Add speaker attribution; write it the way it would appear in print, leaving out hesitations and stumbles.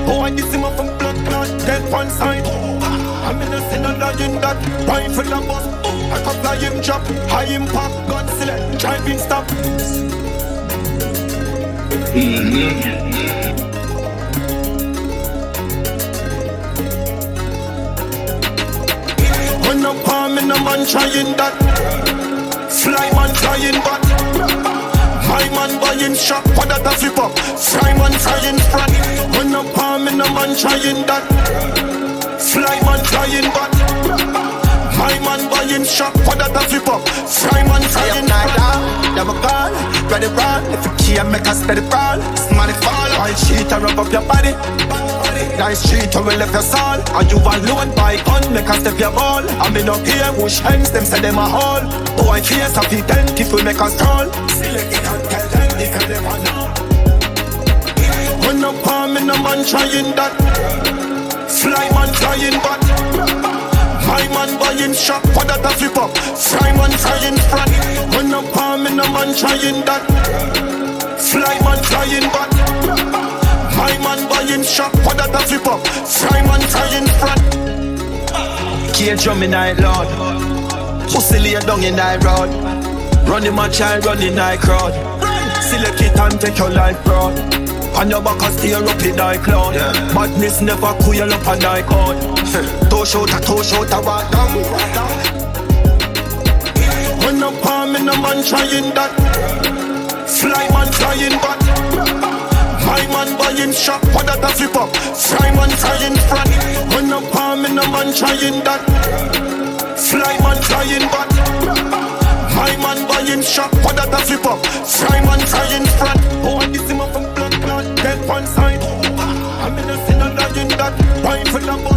Speaker 1: Oh, I this him up from blood clot, dead one side. I'm in a sin of lying that rifle a bus. I can fly him drop, high impact, gun select, driving stop. When I'm palming, a man trying that. Fly man flying back. My man buying shot, what that a flip up. Fly man flying front. When I'm palming, a man trying that. Fly man flying back. My man buying shot, what that a flip up. Fly man flying front.
Speaker 2: Never gone, ready run. If you can't make a steady fall, money fall. I cheat and rub up your body. Nice street or we left your soul. And you alone by gun, make a step your ball. I mean up here, bush hands, them say them a haul. Oh, I face a feet ten, if we make a stroll. Select it and tell them, they can never know.
Speaker 1: When I'm palming, a man trying that. Fly man flying back. My man buying shot, what that a flip up. Fly man flying front. When I'm palming, a man trying that. Fly man flying back. My man buying shot, what that a flip up. Fly man flying front.
Speaker 2: Cage drum in night lord. Pussy lay down in night road. Running my child, running night crowd. Select it and take your life broad. On your back and steer up in night cloud. Madness never cool up a night out. Toe shout a walk down.
Speaker 1: When I'm palming, a man trying that. Fly man flying back. My man buying shot, what that a flip up. Fly man flying front. When I'm palming, a man trying that. Fly man flying back. My man buying shot, what that a flip up. Fly man flying front. Oh, I this him up from blood clot, dead one side. I'm in a sin of lying that rifle a bus.